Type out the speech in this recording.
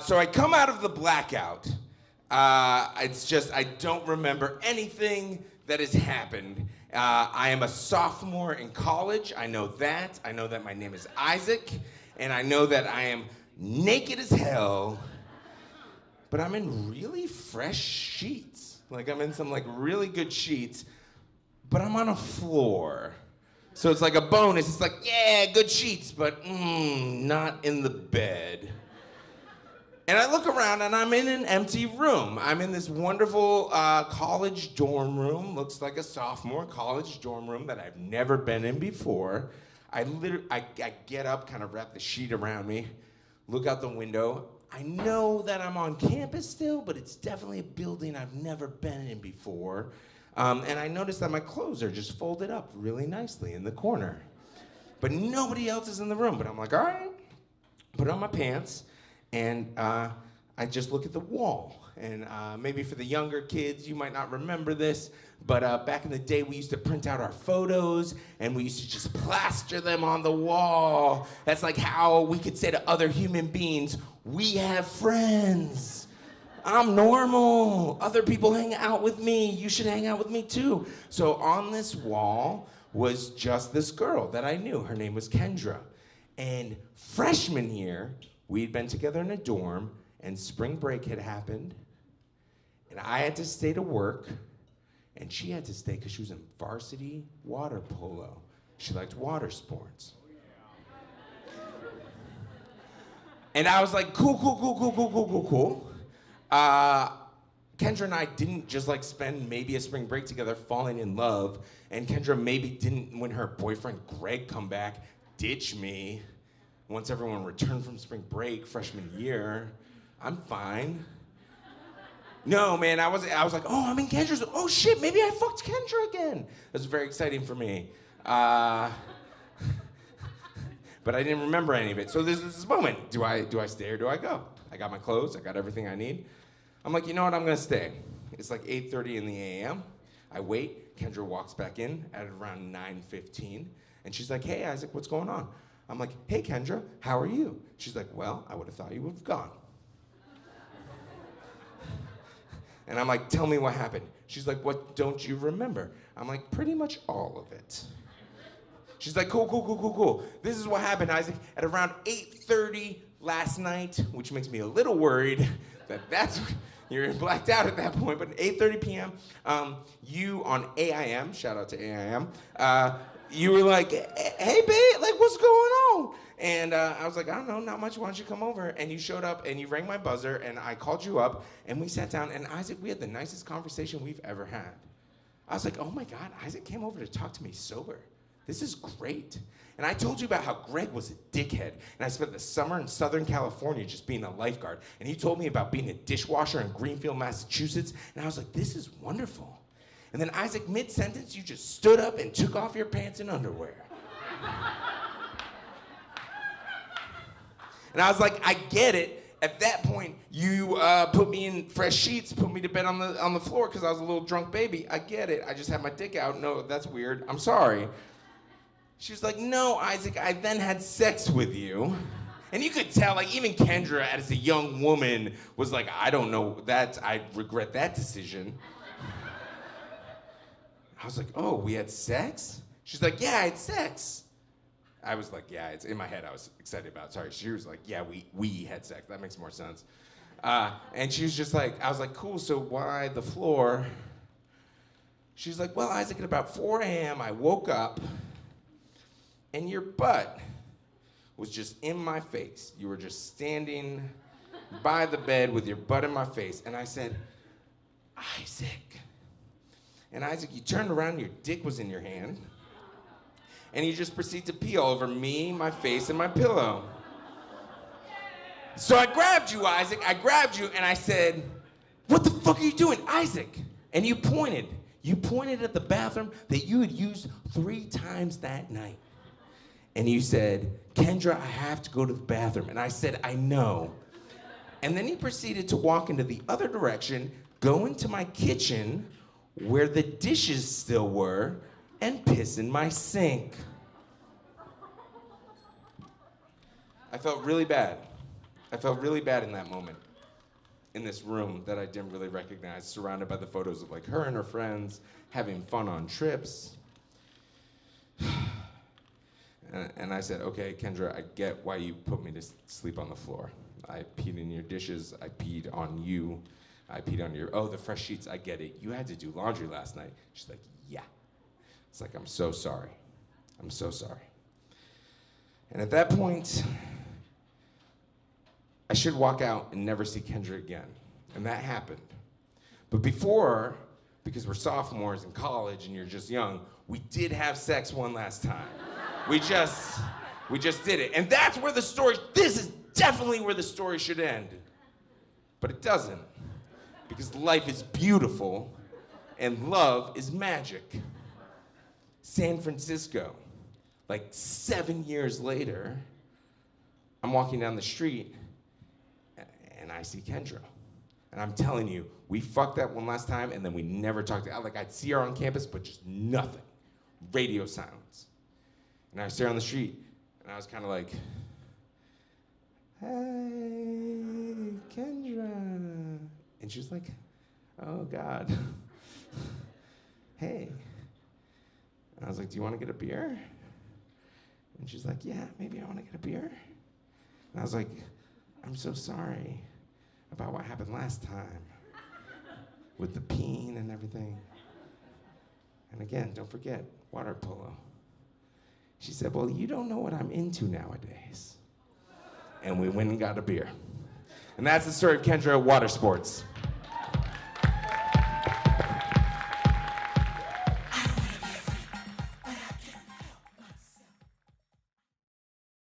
So I come out of the blackout. It's just, I don't remember anything that has happened. I am a sophomore in college. I know that. I know that my name is Isaac. And I know that I am naked as hell. But I'm in really fresh sheets. Like, I'm in some, like, really good sheets. But I'm on a floor. So it's like a bonus. It's like, yeah, good sheets, but not in the bed. And I look around and I'm in an empty room. I'm in this wonderful college dorm room. Looks like a sophomore college dorm room that I've never been in before. I get up, kind of wrap the sheet around me, look out the window. I know that I'm on campus still, but it's definitely a building I've never been in before. And I noticed that my clothes are just folded up really nicely in the corner. But nobody else is in the room. But I'm like, all right, put on my pants. And I just look at the wall. And maybe for the younger kids, you might not remember this, but back in the day, we used to print out our photos, and we used to just plaster them on the wall. That's like how we could say to other human beings, we have friends. I'm normal. Other people hang out with me. You should hang out with me too. So on this wall was just this girl that I knew. Her name was Kendra. And freshman year, we'd been together in a dorm, and spring break had happened, and I had to stay to work, and she had to stay because she was in varsity water polo. She liked water sports. And I was like, cool. Kendra and I didn't just like spend maybe a spring break together falling in love, and Kendra maybe didn't, when her boyfriend Greg come back, ditch me once everyone returned from spring break freshman year. I'm fine. No, man, I was like, oh, I'm in Kendra's, oh shit, maybe I fucked Kendra again. That was very exciting for me. But I didn't remember any of it. So there's this moment, do I stay or do I go? I got my clothes, I got everything I need. I'm like, you know what, I'm gonna stay. It's like 8:30 in the a.m. I wait, Kendra walks back in at around 9:15, and she's like, hey, Isaac, what's going on? I'm like, hey, Kendra, how are you? She's like, well, I would have thought you would have gone. And I'm like, tell me what happened. She's like, what don't you remember? I'm like, pretty much all of it. She's like, cool. This is what happened, Isaac. At around 8:30 last night, which makes me a little worried that's, you're blacked out at that point, but 8:30 p.m., you on AIM, shout out to AIM, you were like, hey, babe, like, what's going on? And I was like, I don't know, not much, why don't you come over? And you showed up, and you rang my buzzer, and I called you up, and we sat down, and Isaac, we had the nicest conversation we've ever had. I was like, oh my God, Isaac came over to talk to me sober. This is great. And I told you about how Greg was a dickhead, and I spent the summer in Southern California just being a lifeguard, and he told me about being a dishwasher in Greenfield, Massachusetts, and I was like, this is wonderful. And then Isaac, mid-sentence, you just stood up and took off your pants and underwear. And I was like, I get it. At that point, you put me in fresh sheets, put me to bed on the floor because I was a little drunk baby. I get it. I just had my dick out. No, that's weird. I'm sorry. She was like, no, Isaac, I then had sex with you. And you could tell, like, even Kendra, as a young woman, was like, I don't know that. I regret that decision. I was like, oh, we had sex? She's like, yeah, I had sex. I was like, yeah, it's in my head. I was excited about it. Sorry. She was like, yeah, we had sex. That makes more sense. And she was just like, I was like, cool, so why the floor? She's like, well, Isaac, at about 4 a.m., I woke up, and your butt was just in my face. You were just standing by the bed with your butt in my face. And I said, Isaac. And Isaac, you turned around, your dick was in your hand. And you just proceed to pee all over me, my face, and my pillow. So I grabbed you, Isaac. I grabbed you, and I said, what the fuck are you doing, Isaac? And you pointed. You pointed at the bathroom that you had used 3 times that night. And you said, Kendra, I have to go to the bathroom. And I said, I know. And then he proceeded to walk into the other direction, go into my kitchen, where the dishes still were, and piss in my sink. I felt really bad. I felt really bad in that moment, in this room that I didn't really recognize, surrounded by the photos of like her and her friends having fun on trips. And I said, okay, Kendra, I get why you put me to sleep on the floor. I peed in your dishes, I peed on you, I peed on your, oh, the fresh sheets, I get it. You had to do laundry last night. She's like, yeah. It's like, I'm so sorry. I'm so sorry. And at that point, I should walk out and never see Kendra again. And that happened. But before, because we're sophomores in college and you're just young, we did have sex one last time. We just did it. And that's where the story, this is definitely where the story should end. But it doesn't. Because life is beautiful and love is magic. San Francisco, like 7 years later, I'm walking down the street and I see Kendra. And I'm telling you, we fucked that one last time and then we never talked. Like I'd see her on campus, but just nothing. Radio silence. And I see her on the street and I was kind of like, hey, Kendra. And she was like, oh God. Hey. And I was like, do you want to get a beer? And she's like, yeah, maybe I want to get a beer. And I was like, I'm so sorry about what happened last time with the peen and everything. And again, don't forget, water polo. She said, well, you don't know what I'm into nowadays. And we went and got a beer. And that's the story of Kendra, water sports.